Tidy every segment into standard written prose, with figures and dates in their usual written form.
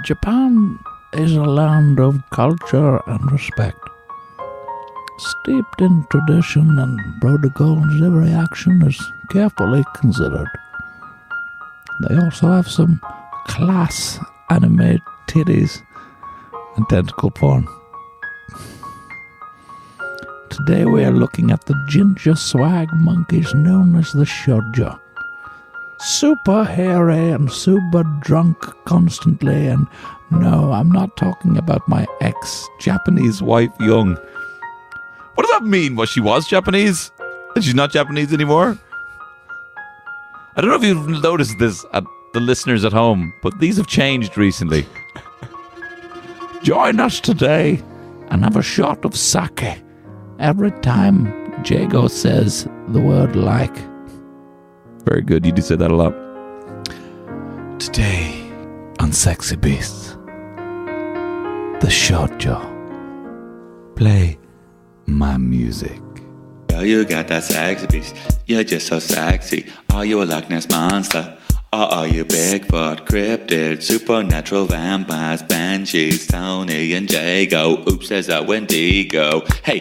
Japan is a land of culture and respect. Steeped in tradition and protocols, every action is carefully considered. They also have some class anime titties and tentacle porn. Today we are looking at the ginger swag monkeys known as the Shōjō. Super hairy and super drunk constantly, and no, I'm not talking about my ex-Japanese wife, Young. What does that mean? Well, she was Japanese? And she's not Japanese anymore? I don't know if you've noticed this at the listeners at home, but these have changed recently. Join us today and have a shot of sake every time Jago says the word like. Very good, you do say that a lot. Today on Sexy Beasts, the Shojo. Play my music. Girl, you got that sexy beast. You're just so sexy. Are you a Loch Ness monster? Or are you Bigfoot, cryptid, supernatural vampires, banshees, Tony and Jago? Oops, there's a Wendigo. Hey,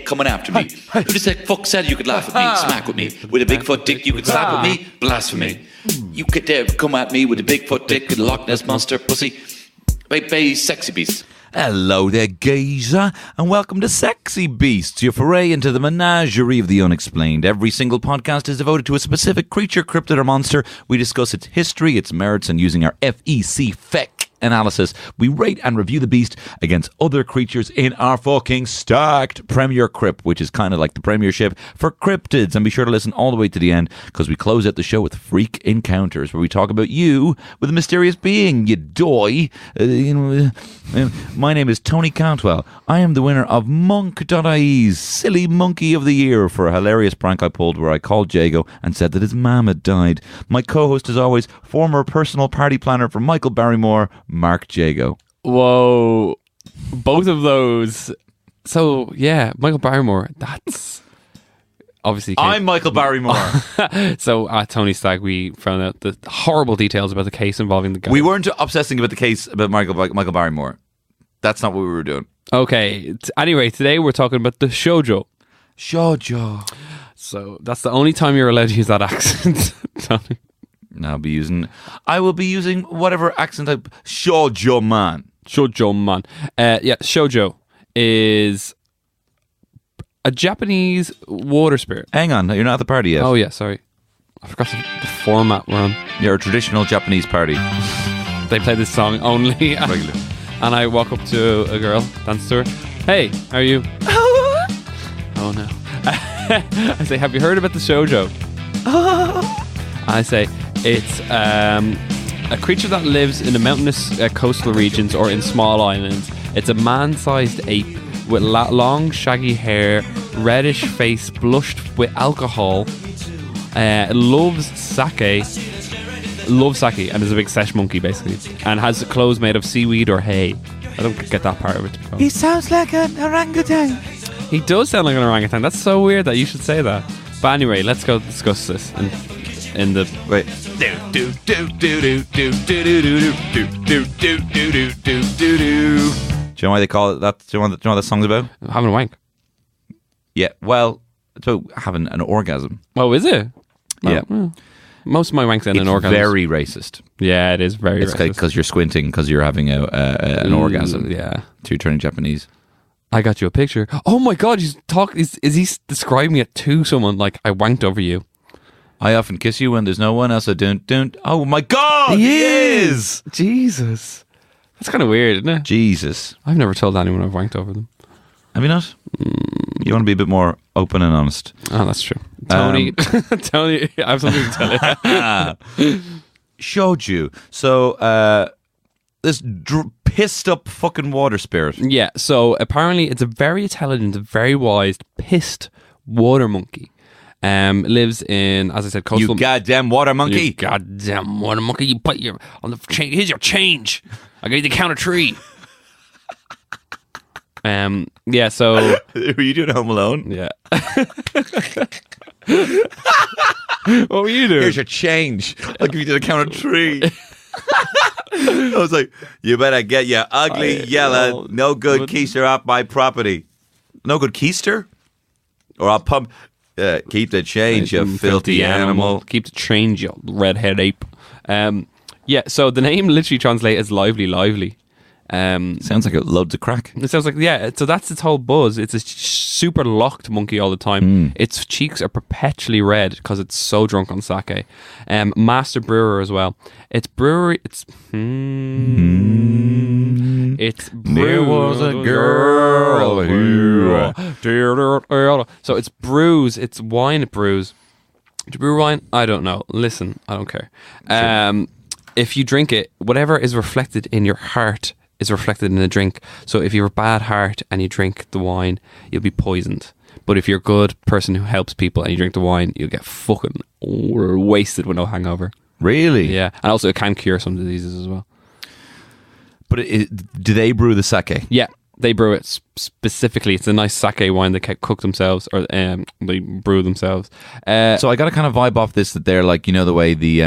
coming after me. Who the fuck said you could laugh at me, smack with me? With a Bigfoot dick you could slap at me? Blasphemy. You could dare come at me with a Bigfoot dick with a Loch Ness monster pussy. Baby, sexy beast. Hello there, geezer, and welcome to Sexy Beasts, your foray into the menagerie of the unexplained. Every single podcast is devoted to a specific creature, cryptid, or monster. We discuss its history, its merits, and using our FEC analysis, we rate and review the beast against other creatures in our fucking stacked Premier Crypt, which is kind of like the premiership for cryptids. And be sure to listen all the way to the end, because we close out the show with Freak Encounters, where we talk about you with a mysterious being, you doy. My name is Tony Cantwell. I am the winner of Monk.ie's Silly Monkey of the Year for a hilarious prank I pulled where I called Jago and said that his mum had died. My co-host, as always, former personal party planner for Michael Barrymore, Mark Jago. Whoa. Both of those. So, yeah, Michael Barrymore. That's obviously... I'm Michael Barrymore. So, at Tony Stagg, we found out the horrible details about the case involving the guy. We weren't obsessing about the case about Michael Barrymore. That's not what we were doing. Okay. Anyway, today we're talking about the Shojo. Shōjō. So, that's the only time you're allowed to use that accent, Tony. I will be using whatever accent I... Shōjō man. Shōjō man. Yeah, Shōjō is a Japanese water spirit. Hang on, you're not at the party yet. Oh, yeah, sorry. I forgot the format we're on. You're a traditional Japanese party. They play this song only. Regularly. And I walk up to a girl, dance to her. Hey, how are you? Oh, no. I say, have you heard about the Shōjō? I say... It's a creature that lives in the mountainous coastal regions or in small islands. It's a man-sized ape with long, shaggy hair, reddish face, blushed with alcohol. Loves sake, and is a big sesh-monkey, basically. And has clothes made of seaweed or hay. I don't get that part of it. He sounds like an orangutan. He does sound like an orangutan. That's so weird that you should say that. But anyway, let's go discuss this. In the... Wait. Do you know why they call it that? Do you know what that song's about? Having a wank. Yeah, well, it's about having an orgasm. Oh, is it? Yeah. Well, most of my wanks end in orgasms. It's very racist. Yeah, it is very racist. It's because you're squinting because you're having an orgasm. Yeah. So you're turning Japanese. I got you a picture. Oh my God, is he describing it to someone like, I wanked over you? I often kiss you when there's no one else. I don't. Oh my God, he is! Jesus. That's kind of weird, isn't it? Jesus. I've never told anyone I've wanked over them. Have you not? You want to be a bit more open and honest. Oh, that's true. Tony, Tony, I have something to tell you. Shōjō. So, this pissed up fucking water spirit. Yeah, so apparently it's a very intelligent, very wise, pissed water monkey. Lives in, as I said, coastal... You goddamn water monkey. You goddamn water monkey. You put your... on the change. Here's your change. I gave you the count of tree. Yeah, so... Were you doing Home Alone? Yeah. What were you doing? Here's your change. I'll give you the count of tree. I was like, you better get your ugly yellow, no good keister off my property. No good keister? Or I'll pump. Keep the change, you filthy animal. Keep the change, you redhead ape. So the name literally translates as lively, lively. Sounds like it loads of crack. It sounds like, so that's its whole buzz. It's a super locked monkey all the time. Its cheeks are perpetually red because it's so drunk on sake. Master brewer as well. It's brewery. It's There was a girl who. So it's brews. It's wine. It brews. To brew wine, I don't know. Listen, I don't care. If you drink it, whatever is reflected in your heart is reflected in the drink. So if you have a bad heart and you drink the wine, you'll be poisoned. But if you're a good person who helps people and you drink the wine, you'll get fucking wasted with no hangover. Really? Yeah. And also it can cure some diseases as well. But do they brew the sake? Yeah. They brew it specifically. It's a nice sake wine they cook themselves, or they brew themselves. So I got a kind of vibe off this that they're like, you know, the way the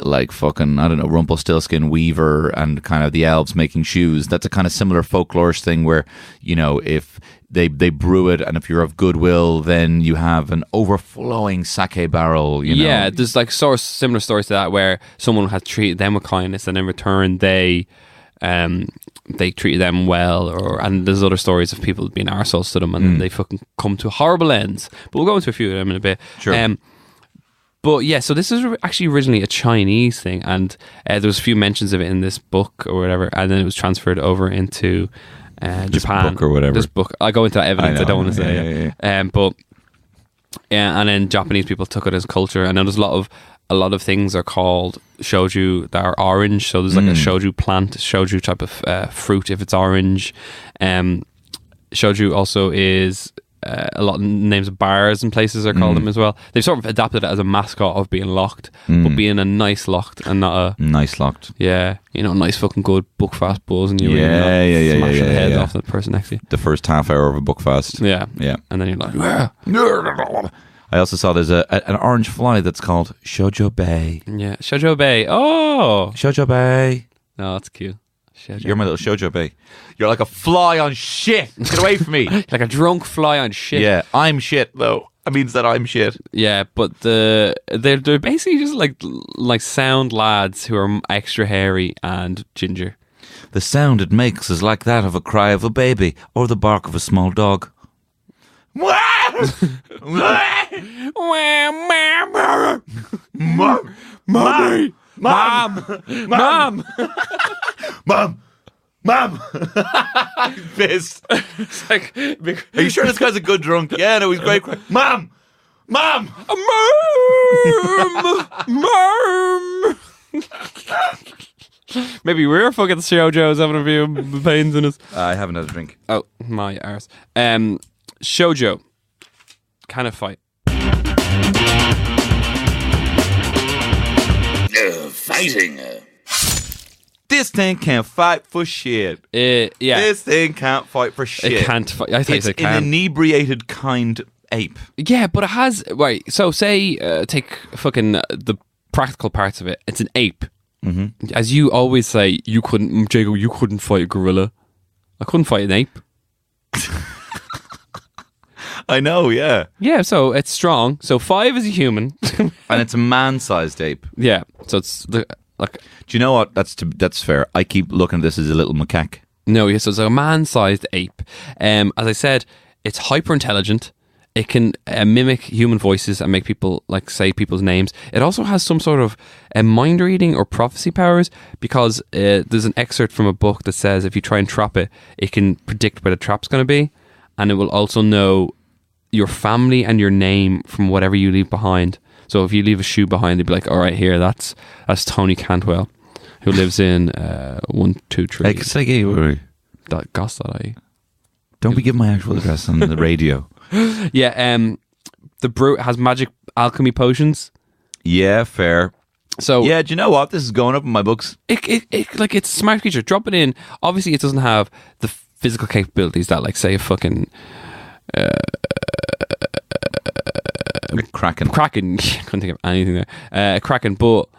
like fucking, I don't know, Rumpelstiltskin weaver and kind of the elves making shoes. That's a kind of similar folklorish thing where, you know, if they brew it and if you're of goodwill, then you have an overflowing sake barrel, you know. Yeah, there's like similar stories to that where someone has treated them with kindness and in return they treated them well, and there's other stories of people being arseholes to them and then they fucking come to horrible ends. But we'll go into a few of them in a bit. Sure. But yeah, so this is actually originally a Chinese thing, and there was a few mentions of it in this book or whatever, and then it was transferred over into Japan. Book or whatever. This book. I go into that evidence. I don't want to say it. But yeah, and then Japanese people took it as culture, and then there's a lot of things are called shoju that are orange. So there's like a shoju plant, shoju type of fruit if it's orange. Shoju also is a lot of names of bars and places are called them as well. They've sort of adapted it as a mascot of being locked, but being a nice locked and not a nice locked. Yeah, you know, nice fucking good buckfast buzz, and you smash the head off the person next to you. The first half hour of a buckfast. Yeah, yeah, and then you're like, I also saw there's an orange fly that's called Shōjō Bay. Yeah, Shōjō Bay. Oh, Shōjō Bay. No, that's cute. Shōjō. You're my little Shōjō Bay. You're like a fly on shit. Get away from me. Like a drunk fly on shit. Yeah, I'm shit though. That means that I'm shit. Yeah, but they're basically just like sound lads who are extra hairy and ginger. The sound it makes is like that of a cry of a baby or the bark of a small dog. Mom! I'm pissed. It's like, are you sure this guy's a good drunk? Yeah, no, he's great. Mom! Mom! Maybe we're fucking Shōjō's having a few pains in us. I haven't had a drink. Oh, my arse. Shōjō. Can it fight? Fighting. This thing can't fight for shit. Yeah. This thing can't fight for shit. It can't fight. I think it's it can. an inebriated kind ape. Yeah, but it has... Right, so say, take fucking the practical parts of it. It's an ape. Mm-hmm. As you always say, Jacob, you couldn't fight a gorilla. I couldn't fight an ape. I know, yeah. Yeah, so it's strong. So 5 is a human. And it's a man-sized ape. Yeah, so it's... Like, do you know what? That's fair. I keep looking at this as a little macaque. No, yeah, so it's a man-sized ape. As I said, it's hyper-intelligent. It can mimic human voices and make people, like, say people's names. It also has some sort of mind-reading or prophecy powers because there's an excerpt from a book that says if you try and trap it, it can predict where the trap's going to be, and it will also know your family and your name from whatever you leave behind. So if you leave a shoe behind, they'd be like, all right, here, that's Tony Cantwell, who lives in 123. Goss.ie. Don't be giving my actual address on the radio. Yeah, the brute has magic alchemy potions. Yeah, fair. So yeah, do you know what? This is going up in my books. Like it's a smart creature. Drop it in. Obviously, it doesn't have the physical capabilities that, like, say, a fucking Kraken. I couldn't think of anything there. Kraken, but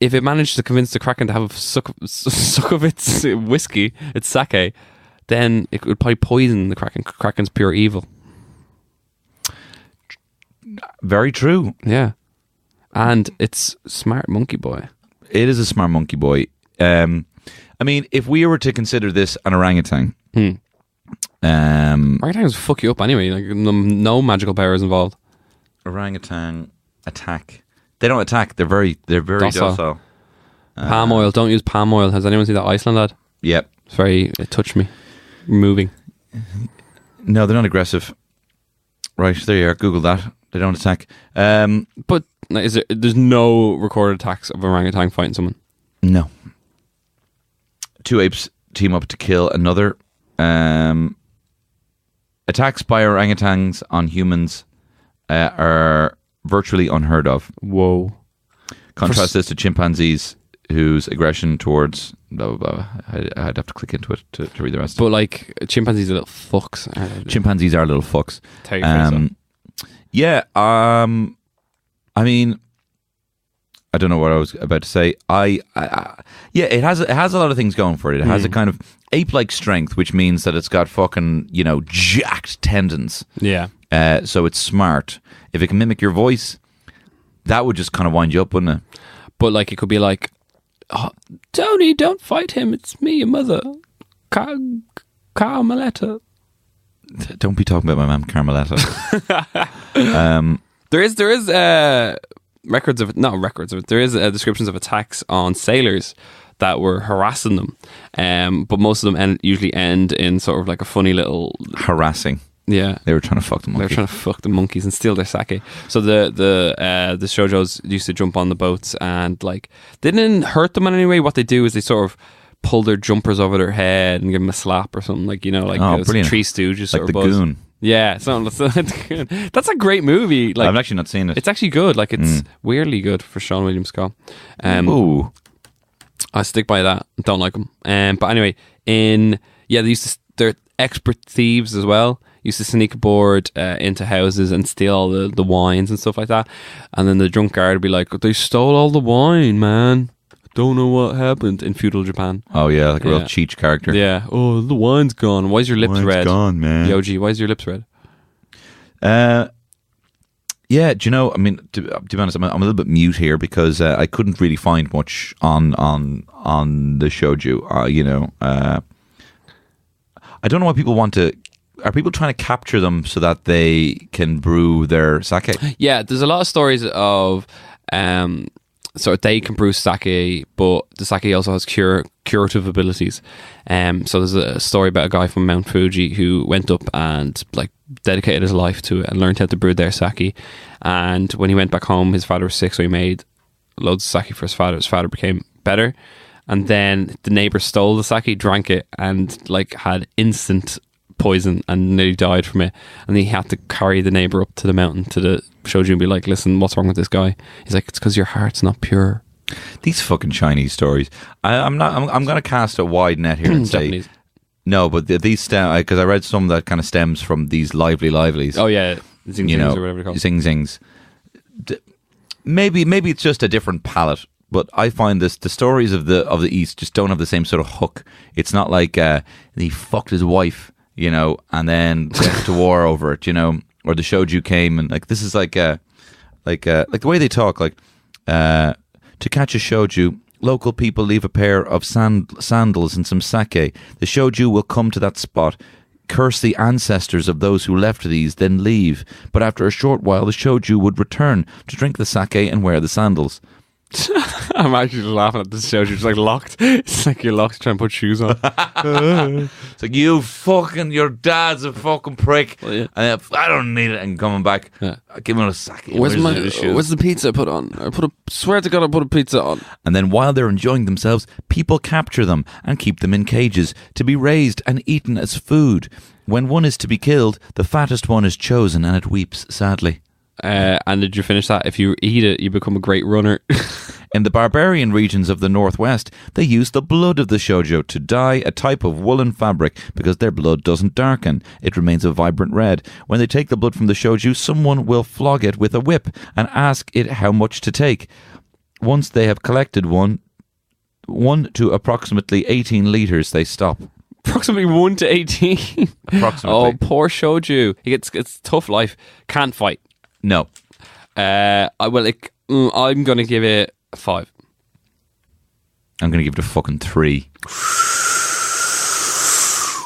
if it managed to convince the Kraken to have a suck of its whiskey, its sake, then it would probably poison the Kraken. Kraken's pure evil. Very true. Yeah. And it's smart monkey boy. It is a smart monkey boy. I mean, if we were to consider this an orangutan, orangutans fuck you up anyway. Like no magical powers involved. Orangutan attack. They don't attack. They're very docile. Palm oil. Don't use palm oil. Has anyone seen that Iceland ad? Yep. It touched me. Moving. No, they're not aggressive. Right, there you are. Google that. They don't attack. But there's no recorded attacks of orangutan fighting someone? No. Two apes team up to kill another. Attacks by orangutans on humans are virtually unheard of. Whoa. Contrast this to chimpanzees, whose aggression towards blah, blah, blah. I'd have to click into it to read the rest. But like, chimpanzees are little fucks. Chimpanzees are little fucks. Tell your face up. Yeah, I mean, I don't know what I was about to say. Yeah, it has a lot of things going for it. It has a kind of ape-like strength, which means that it's got fucking, jacked tendons. Yeah. So it's smart. If it can mimic your voice, that would just kind of wind you up, wouldn't it? But like, it could be like, oh, Tony, don't fight him. It's me, your mother, Carmeletta. Don't be talking about my mum, Carmeletta. There is records of not records of it. There is descriptions of attacks on sailors that were harassing them, but most of them usually end in sort of like a funny little harassing. Yeah, they were trying to fuck the monkeys. They were trying to fuck the monkeys and steal their sake. So the Shōjōs used to jump on the boats and like they didn't hurt them in any way. What they do is they sort of pull their jumpers over their head and give them a slap or something, like Three Stooges, like the Goon. Yeah, that's a great movie. Like, I've actually not seen it. It's actually good. Like, it's weirdly good for Sean William Scott. Ooh, I stick by that. Don't like them. But anyway, they're expert thieves as well. Used to sneak aboard into houses and steal all the wines and stuff like that. And then the drunk guard would be like, "They stole all the wine, man. Don't know what happened," in feudal Japan. Oh yeah, like a real Cheech character. Yeah. Oh, the wine's gone. Why is your lips red? Gone, man. Yoji, why is your lips red? Yeah. Do you know? I mean, to be honest, I'm a little bit mute here because I couldn't really find much on the Shōjō. I don't know why people want to. Are people trying to capture them so that they can brew their sake? Yeah, there's a lot of stories of. So they can brew sake, but the sake also has curative abilities. So there's a story about a guy from Mount Fuji who went up and like dedicated his life to it and learned how to brew their sake. And when he went back home, his father was sick, so he made loads of sake for his father. His father became better, and then the neighbor stole the sake, drank it, and like had instant poison and nearly died from it. And he had to carry the neighbor up to the mountain to the Shojo and be like, "Listen, what's wrong with this guy?" He's like, "It's because your heart's not pure." These fucking Chinese stories. I'm going to cast a wide net here and say Japanese. No, but these stem because I read some that kind of stems from these livelies. Oh yeah, zing zings or whatever they're called. Zing zings. Maybe it's just a different palette. But I find the stories of the East just don't have the same sort of hook. It's not like he fucked his wife, and then went to war over it, or the Shoju came and like this is like the way they talk, like to catch a Shoju, local people leave a pair of sandals and some sake. The Shoju will come to that spot, curse the ancestors of those who left these, then leave. But after a short while, the Shoju would return to drink the sake and wear the sandals. I'm actually laughing at this show. It's like locked. It's like you're locked trying to put shoes on. It's like, your dad's a fucking prick. Well, yeah. And I don't need it. And coming back, give him a sake. Where's the pizza I put on? Swear to God, I put a pizza on. And then while they're enjoying themselves, people capture them and keep them in cages to be raised and eaten as food. When one is to be killed, the fattest one is chosen, and it weeps sadly. And did you finish that? If you eat it, you become a great runner. In the barbarian regions of the northwest, they use the blood of the Shōjō to dye a type of woolen fabric because their blood doesn't darken. It remains a vibrant red. When they take the blood from the Shōjō, someone will flog it with a whip and ask it how much to take. once they have collected one to approximately 18 litres, they stop. Approximately 1 to 18. Approximately. Oh, poor Shojo. It's tough life. Can't fight. No. I'm going to give it a 5. I'm going to give it a fucking 3.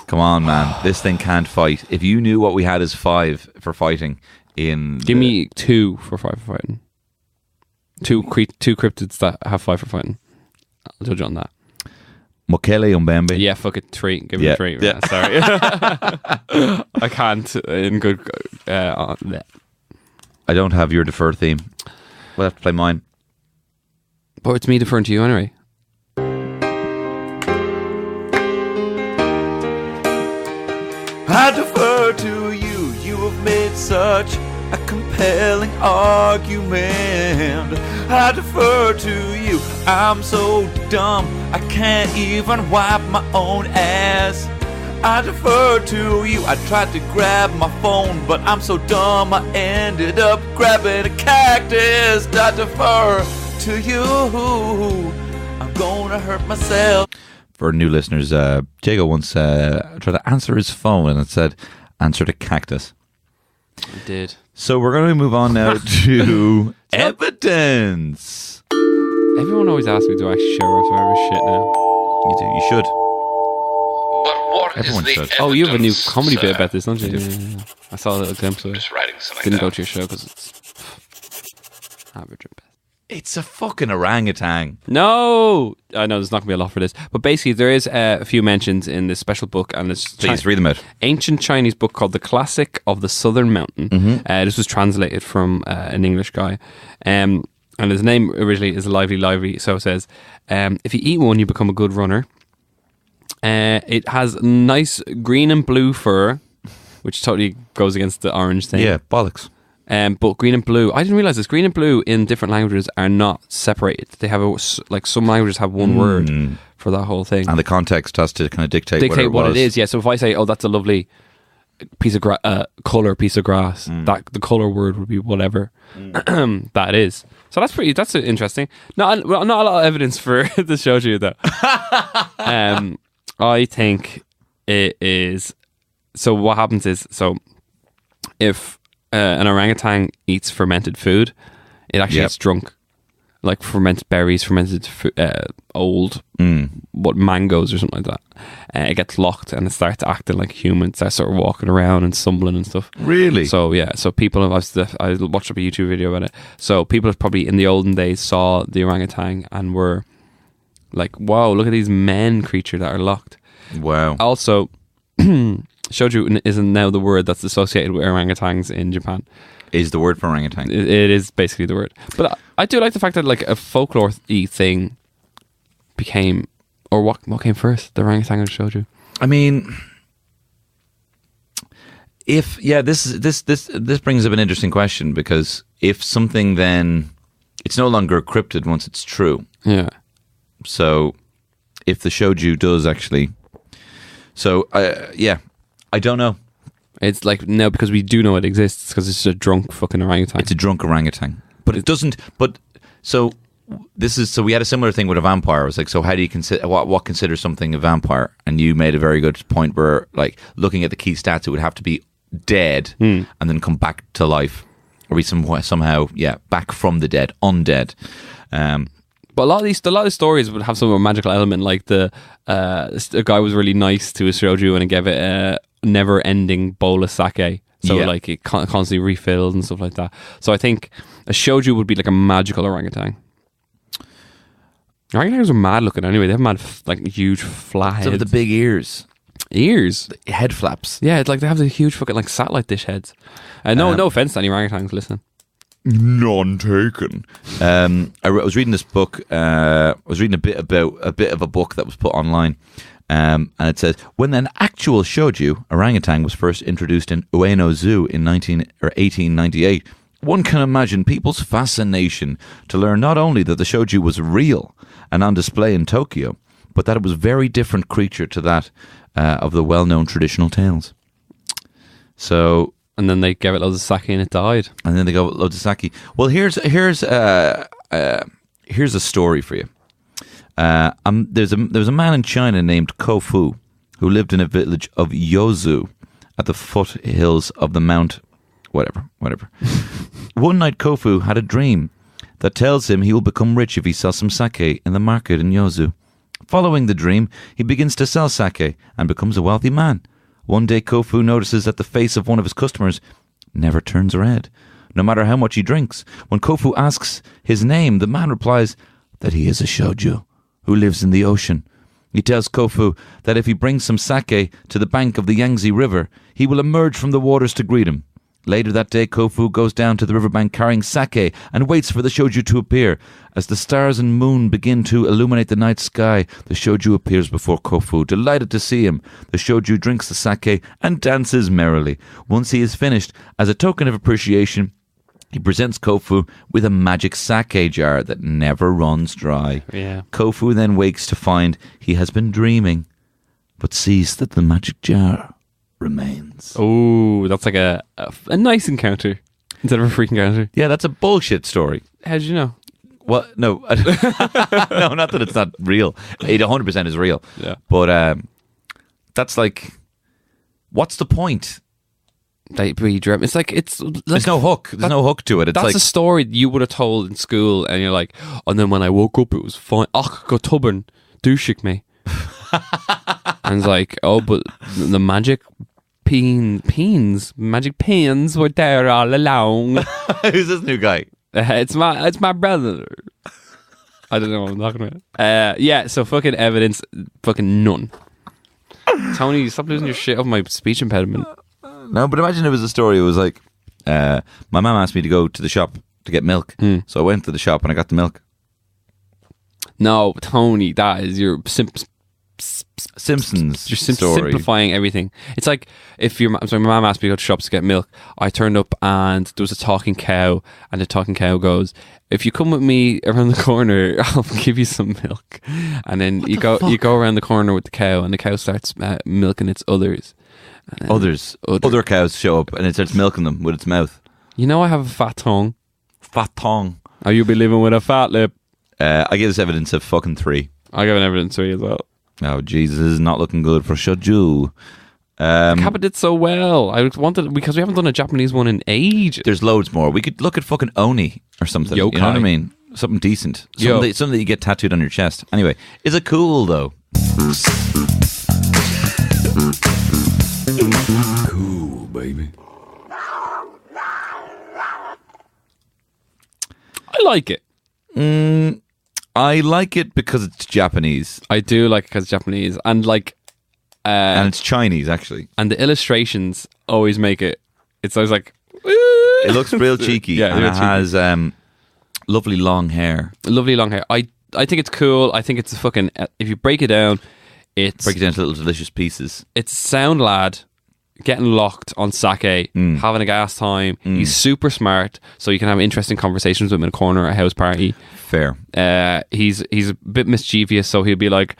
Come on, man. This thing can't fight. If you knew what we had as 5 for fighting Give me 2 for 5 for fighting. Two cryptids that have 5 for fighting. I'll judge on that. Mokele Umbembe. Yeah, fuck it. 3. Give me 3. Yeah. Sorry. I can't in good... I don't have your defer theme. We'll have to play mine. But it's me deferring to you anyway. I defer to you. You have made such a compelling argument. I defer to you. I'm so dumb I can't even wipe my own ass. I defer to you. I tried to grab my phone, but I'm so dumb I ended up grabbing a cactus. I defer to you. I'm gonna hurt myself. For new listeners, Jago once tried to answer his phone and it said, answer the cactus. I did. So we're going to move on now to evidence. Everyone always asks me, do I actually share our survivor shit now? You do. You should. But what Everyone is the should. Oh, you have a new evidence, comedy bit sir? about this, don't you? Yeah. I saw a little glimpse of it. Just writing something Didn't down. go to your show because it's average at best. It's a fucking orangutan. No! I know there's not going to be a lot for this. But basically, there is a few mentions in this special book. And it's Please read them out. ancient Chinese book called The Classic of the Southern Mountain. This was translated from an English guy. And his name originally is Lively Lively. So it says, if you eat one, you become a good runner. It has nice green and blue fur, which totally goes against the orange thing. Yeah, bollocks. But green and blue, I didn't realize this. Green and blue in different languages are not separated. They have some languages have one word for that whole thing. And the context has to kind of dictate What it is. Yeah. So if I say, "Oh, that's a lovely piece of color piece of grass," that the color word would be whatever that is. So that's interesting. Not a lot of evidence for the Shōjō though. I think it is. So what happens is, if an orangutan eats fermented food, it actually gets drunk, like fermented berries, fermented old mangoes or something like that. It gets locked and it starts acting like a human. It starts sort of walking around and stumbling and stuff. Really? So yeah, so people have I watched up a YouTube video about it. So people have probably in the olden days saw the orangutan and were like, "Wow, look at these men creature that are locked." Wow. Also, Shōjō isn't now the word that's associated with orangutans in Japan. Is the word for orangutan. It is basically the word. But I do like the fact that like a folklore-y thing became, or what came first, the orangutan or Shōjō? I mean, this brings up an interesting question, because if something then, it's no longer a cryptid once it's true. Yeah. So if the Shōjō does actually, I don't know. It's like, no, because we do know it exists, because it's just a drunk fucking orangutan. It's a drunk orangutan. But it doesn't, so we had a similar thing with a vampire. I was like, so how do you consider, what considers something a vampire? And you made a very good point where, like, looking at the key stats, it would have to be dead and then come back to life, or be somehow back from the dead, undead. But a lot of stories would have some magical element, like a guy was really nice to a Shōjō and it gave it a never-ending bowl of sake. So like it constantly refills and stuff like that. So I think a Shōjō would be like a magical orangutan. Orangutans are mad looking anyway. They have mad like huge flat heads. Some of the big ears. Ears? The head flaps. Yeah, it's like they have the huge fucking like satellite dish heads. No offense to any orangutans listening. None taken. I was reading this book. I was reading a bit of a book that was put online, and it says, when an actual Shōjō orangutan was first introduced in Ueno Zoo in 1898, one can imagine people's fascination to learn not only that the Shōjō was real and on display in Tokyo, but that it was a very different creature to that of the well-known traditional tales. So. And then they gave it loads of sake and it died. And then they go loads of sake. Well, here's here's a story for you. There was a man in China named Kofu who lived in a village of Yozu at the foothills of the Mount. Whatever. One night, Kofu had a dream that tells him he will become rich if he sells some sake in the market in Yozu. Following the dream, he begins to sell sake and becomes a wealthy man. One day, Kofu notices that the face of one of his customers never turns red, no matter how much he drinks. When Kofu asks his name, the man replies that he is a Shōjō who lives in the ocean. He tells Kofu that if he brings some sake to the bank of the Yangtze River, he will emerge from the waters to greet him. Later that day, Kofu goes down to the riverbank carrying sake and waits for the Shōjō to appear. As the stars and moon begin to illuminate the night sky, the Shōjō appears before Kofu. Delighted to see him, the Shōjō drinks the sake and dances merrily. Once he is finished, as a token of appreciation, he presents Kofu with a magic sake jar that never runs dry. Yeah. Kofu then wakes to find he has been dreaming, but sees that the magic jar remains. Oh, that's like a nice encounter instead of a freak encounter. Yeah, that's a bullshit story. How did you know? Well, no. No, not that it's not real. It 100% is real. Yeah. But that's like, what's the point? It's like, There's no hook. There's no hook to it. It's that's like a story you would have told in school, and you're like, and then when I woke up, it was fine. Ach, go tubbin, douchik me. And it's like, oh, but the magic magic pins were there all along. Who's this new guy? It's my brother. I don't know what I'm talking about. Yeah, so fucking evidence, fucking none. Tony, stop losing your shit over my speech impediment. No, but imagine it was a story. It was like, my mum asked me to go to the shop to get milk. So I went to the shop and I got the milk. No, Tony, that is your Simpsons You're story. simplifying everything. It's like if my mom asked me to go to shops to get milk. I turned up and there was a talking cow, and the talking cow goes, "If you come with me around the corner, I'll give you some milk." And then you go around the corner with the cow, and the cow starts milking its others. Other cows show up and it starts milking them with its mouth. You know, I have a fat tongue. Fat tongue. Or you be living with a fat lip. I give this evidence of fucking 3. I give an evidence 3 as well. Oh, Jesus, this is not looking good for Shōjō. Kappa did so well. I wanted, because we haven't done a Japanese one in ages. There's loads more. We could look at fucking Oni or something. Yokai. You know what I mean? Something decent. Something that you get tattooed on your chest. Anyway, is it cool though? Cool, baby. I like it. I like it because it's Japanese. I do like it because it's Japanese. And like... and it's Chinese, actually. And the illustrations always make it... It's always like... It looks real cheeky. Yeah, and real it has lovely long hair. Lovely long hair. I think it's cool. I think it's a fucking... If you break it down, it's... Break it down to little delicious pieces. It's sound lad getting locked on sake, having a gas time. He's super smart, so you can have interesting conversations with him in a corner at a house party. Fair. He's a bit mischievous, so he'll be like,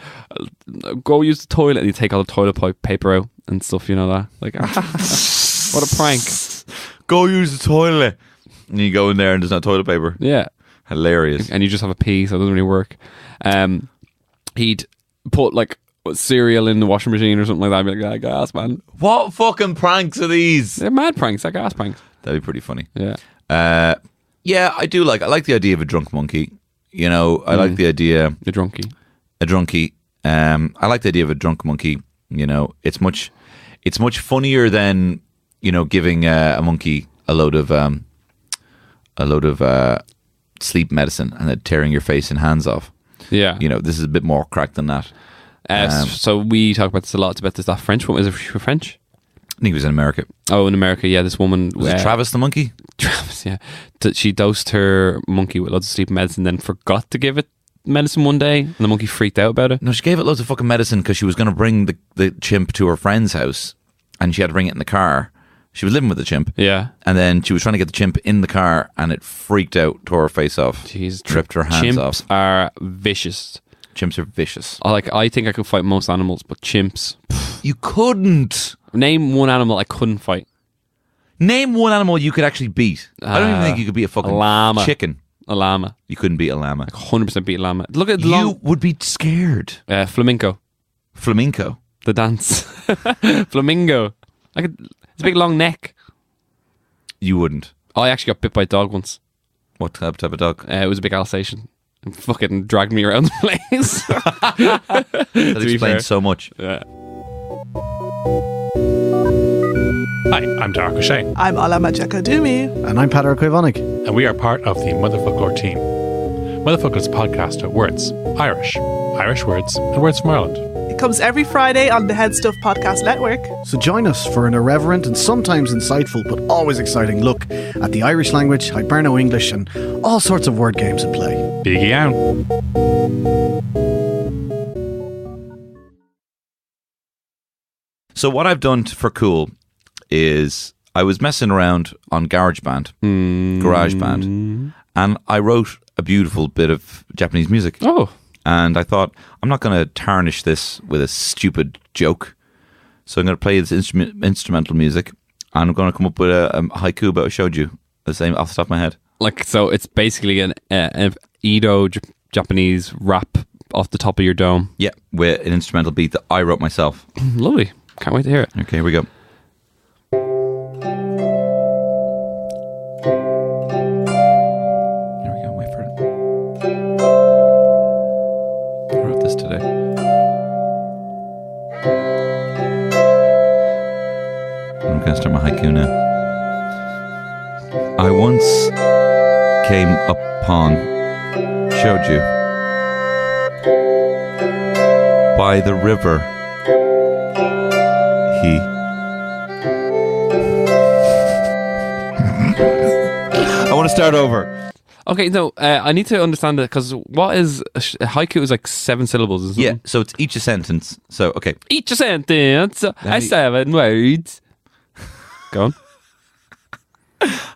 "Go use the toilet," and you take all the toilet paper out and stuff. You know that? Like, what a prank! Go use the toilet, and you go in there and there's no toilet paper. Yeah, hilarious. And you just have a pee, so it doesn't really work. He'd put like cereal in the washing machine or something like that. I'd be like, gas, man. What fucking pranks are these? They're mad pranks. They're gas pranks. That'd be pretty funny. Yeah. Yeah, I like the idea of a drunk monkey. You know, I like the idea. A drunkie. I like the idea of a drunk monkey. You know, it's much funnier than, you know, giving a monkey a load of sleep medicine and then tearing your face and hands off. Yeah. You know, this is a bit more crack than that. So we talk about this a lot. It's about this, that French woman. Is it French? I think it was in America. Oh, in America, yeah. This woman... Was it Travis the monkey? Travis, yeah. She dosed her monkey with loads of sleep medicine, then forgot to give it medicine one day, and the monkey freaked out about it. No, she gave it loads of fucking medicine because she was going to bring the chimp to her friend's house, and she had to bring it in the car. She was living with the chimp. Yeah. And then she was trying to get the chimp in the car, and it freaked out, tore her face off. Jeez. Tripped her hands off. Chimps are vicious. Chimps are vicious. I think I could fight most animals, but chimps... You couldn't. Name one animal I couldn't fight. Name one animal you could actually beat. I don't even think you could beat a fucking llama. chicken. A llama. You couldn't beat a llama. 100% beat a llama. Look at the You would be scared. flamenco. Flamenco. The dance. Flamingo. It's a big long neck. You wouldn't. I actually got bit by a dog once. What type of dog? It was a big Alsatian. And fucking dragged me around the place. That explains so much. Yeah. Hi, I'm Dark O'Shea, I'm Alama Dumi. And I'm Patrick Ivonic. and we are part of the Motherfolklore team. Motherfolklore is a podcast about words, Irish words, and words from Ireland. It comes every Friday on the Head Stuff Podcast Network. So join us for an irreverent and sometimes insightful but always exciting look at the Irish language, Hiberno English, and all sorts of word games in play. Biggie out. So what I've done for cool is I was messing around on GarageBand, and I wrote a beautiful bit of Japanese music. Oh. And I thought, I'm not going to tarnish this with a stupid joke. So I'm going to play this instrumental music, and I'm going to come up with a haiku about Shōjō, the same off the top of my head. So it's basically an Edo Japanese rap off the top of your dome. Yeah, with an instrumental beat that I wrote myself. Lovely. Can't wait to hear it. Okay, here we go. Here we go, wait for it. I wrote this today. I'm going to start my haiku now. I once came upon Shōjō by the river. I want to start over. Okay, no, I need to understand it because what is a haiku is like 7 syllables, isn't Yeah, it? so it's each a sentence. So, okay. Each sentence, 7 words. Go on.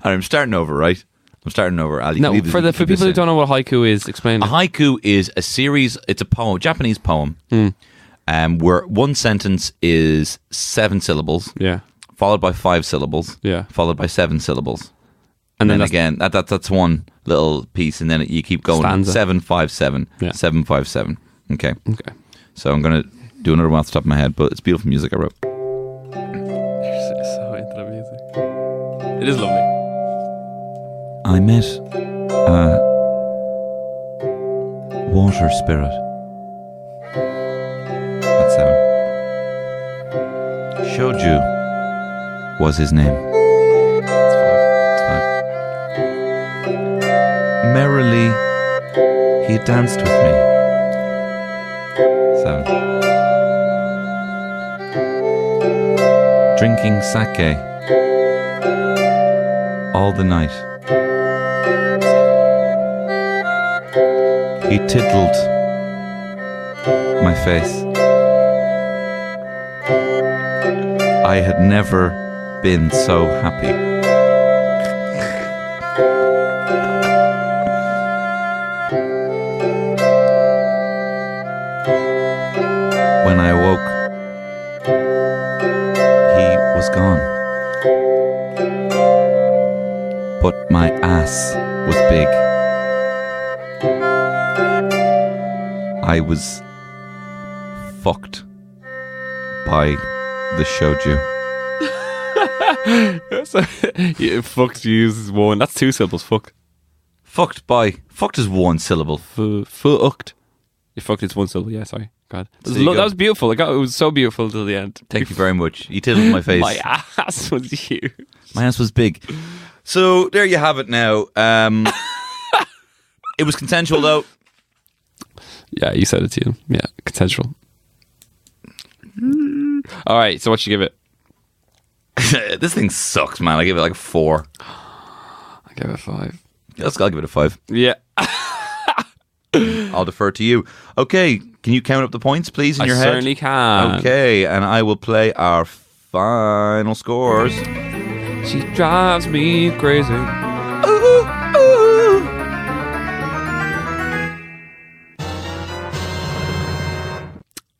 I'm starting over, right? I'm starting over. Ali, No, leave this- for keep people this who in. don't know what haiku is, explain A it. haiku is a series, it's a poem, Japanese poem, where one sentence is 7 syllables, Yeah. followed by 5 syllables, Yeah. followed by 7 syllables. And then that's- again, that's one little piece, and then you keep going. Stanza. 757, Yeah. 757. Okay. Okay. So I'm going to do another one off the top of my head, but it's beautiful music I wrote. You're so into the music. It is lovely. I met a water spirit. That's 7. Shojo was his name. It's 5. Merrily, he danced with me. 7. Drinking sáke all the night. He tiddled my face. I had never been so happy. When I awoke, he was gone. But my ass was big. I was fucked by the Shōjō. So, yeah, fucked uses 1. That's 2 syllables. Fuck. Fucked is 1 syllable. Fucked. You fucked, it's 1 syllable. Yeah, sorry. God. So you go. That was beautiful. It was so beautiful till the end. Thank you very much. You tiddled my face. My ass was huge. My ass was big. So there you have it now. It was consensual though. Yeah, you said it to you. Yeah, consensual. All right, so what you give it? This thing sucks, man. I give it like a 4. I give it 5. I'll give it a 5. Yeah. I'll defer to you. Okay, can you count up the points, please, in your head? I certainly can. Okay, and I will play our final scores. She drives me crazy.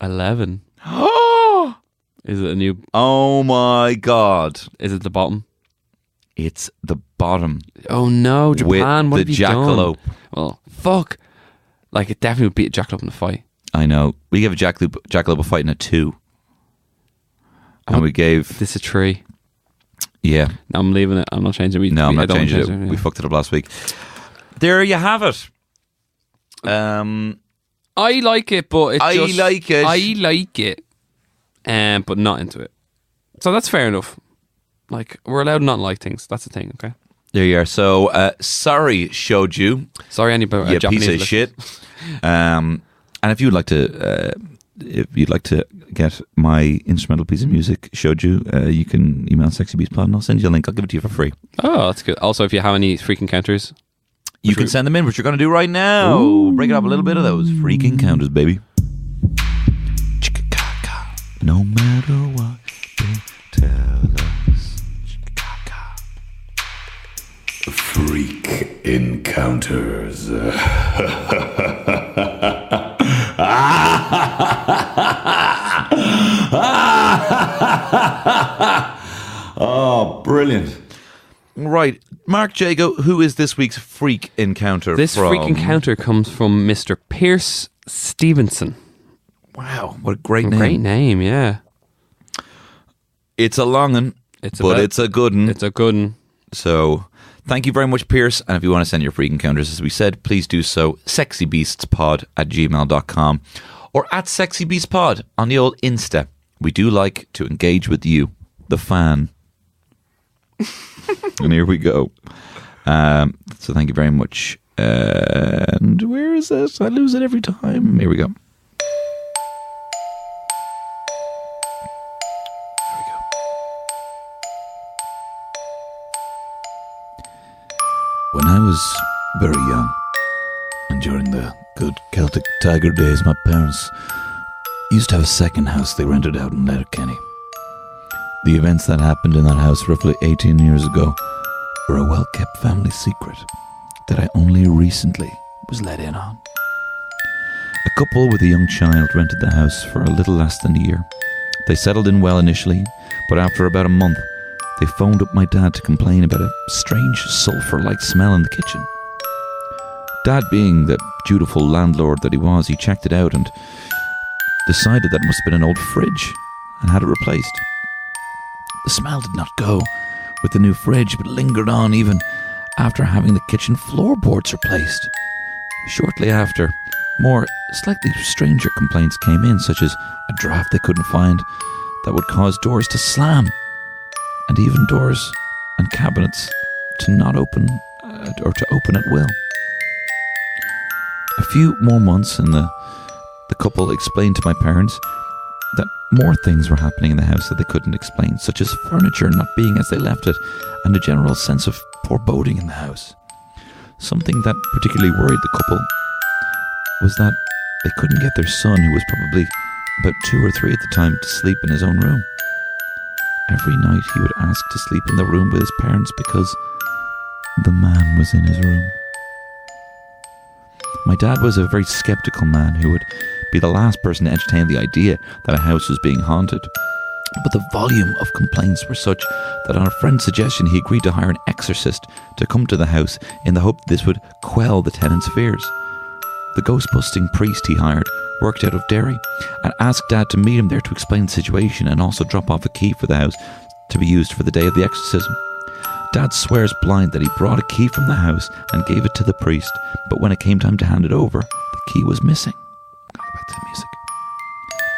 11. Is it a new? Oh my God. Is it the bottom? It's the bottom. Oh no, Japan! With What the have you jackalope. done? Well, fuck. Like it definitely would beat a jackalope in a fight. I know. We gave a jackalope a fight in a 2. And we gave... This a 3. Yeah. No, I'm leaving it. I'm not changing it. I'm not changing it. Yeah. We fucked it up last week. There you have it. I like it, but it's I like it, but not into it. So that's fair enough. Like, we're allowed not like things. That's the thing, okay? There you are. So, sorry, Shōjō. Sorry, anybody. You Japanese piece of shit. And if you'd like to get my instrumental piece of music, Shōjō, you can email SexyBeastPod and I'll send you a link. I'll give it to you for free. Oh, that's good. Also, if you have any freak encounters, you can send them in, which you're going to do right now. Ooh. Break it up a little bit of those freak encounters, baby. No matter what they tell us. Freak encounters. Oh, brilliant. Right. Mark Jago, who is this week's freak encounter This from? freak encounter comes from Mr. Pierce Stevenson. Wow, what a great name. Great name, yeah. It's a long one, it's a good one. It's a good one. So, thank you very much, Pierce. And if you want to send your freak encounters, as we said, please do so. sexybeastspod@gmail.com or @sexybeastpod on the old Insta. We do like to engage with you, the fan. And here we go. So thank you very much. And where is this? I lose it every time. Here we go. When I was very young, and during the good Celtic Tiger days, my parents used to have a second house they rented out in Letterkenny. The events that happened in that house roughly 18 years ago were a well-kept family secret that I only recently was let in on. A couple with a young child rented the house for a little less than a year. They settled in well initially, but after about a month, they phoned up my dad to complain about a strange sulphur-like smell in the kitchen. Dad, being the dutiful landlord that he was, he checked it out and decided that it must have been an old fridge and had it replaced. The smell did not go with the new fridge, but lingered on even after having the kitchen floorboards replaced. Shortly after, more slightly stranger complaints came in, such as a draft they couldn't find that would cause doors to slam, and even doors and cabinets to not open or to open at will. A few more months and the couple explained to my parents that more things were happening in the house that they couldn't explain, such as furniture not being as they left it and a general sense of foreboding in the house. Something that particularly worried the couple was that they couldn't get their son, who was probably about 2 or 3 at the time, to sleep in his own room. Every night he would ask to sleep in the room with his parents because the man was in his room. My dad was a very skeptical man who would be the last person to entertain the idea that a house was being haunted. But the volume of complaints were such that on a friend's suggestion he agreed to hire an exorcist to come to the house in the hope that this would quell the tenants' fears. The ghost-busting priest he hired worked out of Derry and asked Dad to meet him there to explain the situation and also drop off a key for the house to be used for the day of the exorcism. Dad swears blind that he brought a key from the house and gave it to the priest, but when it came time to hand it over, the key was missing. Go back to the music.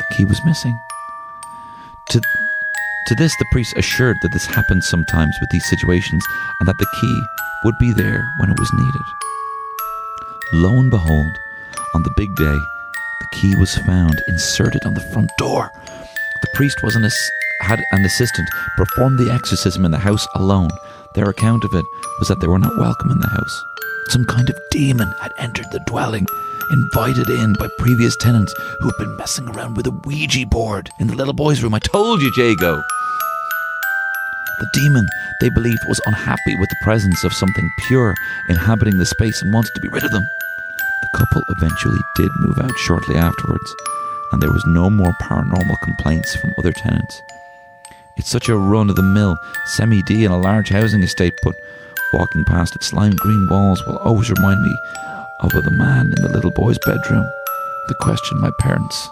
The key was missing. To this, the priest assured that this happened sometimes with these situations and that the key would be there when it was needed. Lo and behold, on the big day, the key was found inserted on the front door. The priest had an assistant perform the exorcism in the house alone. Their account of it was that they were not welcome in the house. Some kind of demon had entered the dwelling, invited in by previous tenants who had been messing around with a Ouija board in the little boy's room. I told you, Jago. The demon, they believed, was unhappy with the presence of something pure inhabiting the space and wanted to be rid of them. The couple eventually did move out shortly afterwards, and there was no more paranormal complaints from other tenants. It's such a run-of-the-mill semi-D in a large housing estate, but walking past its lime green walls will always remind me of the man in the little boy's bedroom that questioned my parents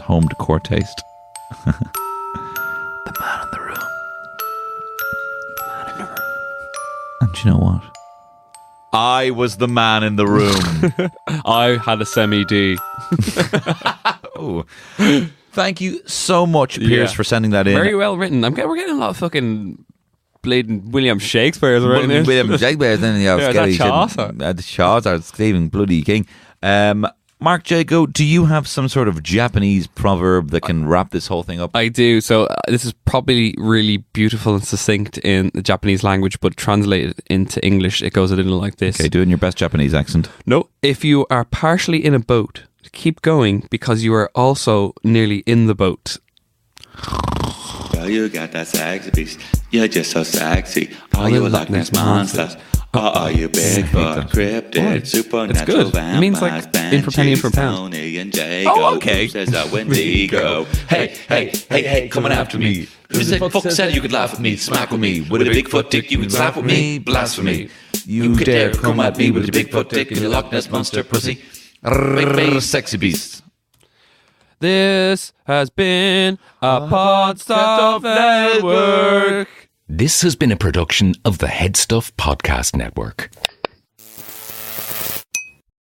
home decor taste. The man in the room. The man in the room. And you know what? I was the man in the room. I had a semi-D. Oh. Thank you so much, Piers, for sending that in. Very well written. We're getting a lot of fucking bleeding William Shakespeare's right now. William Shakespeare's in the Chaucer. Stephen bloody King. Mark Jago, do you have some sort of Japanese proverb that can wrap this whole thing up? I do. So this is probably really beautiful and succinct in the Japanese language, but translated into English, it goes a little like this. Okay, do it in your best Japanese accent. No. If you are partially in a boat, keep going because you are also nearly in the boat. Girl, you got that sexy beast. You're just so sexy. Are you a Loch Ness monster? Or are you Bigfoot, cryptid, supernatural It means like in for penny and for pound. Oh, okay. Says a Wendigo. Hey, coming after me. Who said fuck said you could laugh at me, smack with me? With a Bigfoot dick you could slap with me, blasphemy. You dare come at me with a Bigfoot dick and your Loch Ness monster pussy. Sexy beast. This has been a Pod Stuff Network. This has been a production of the Head Stuff Podcast Network.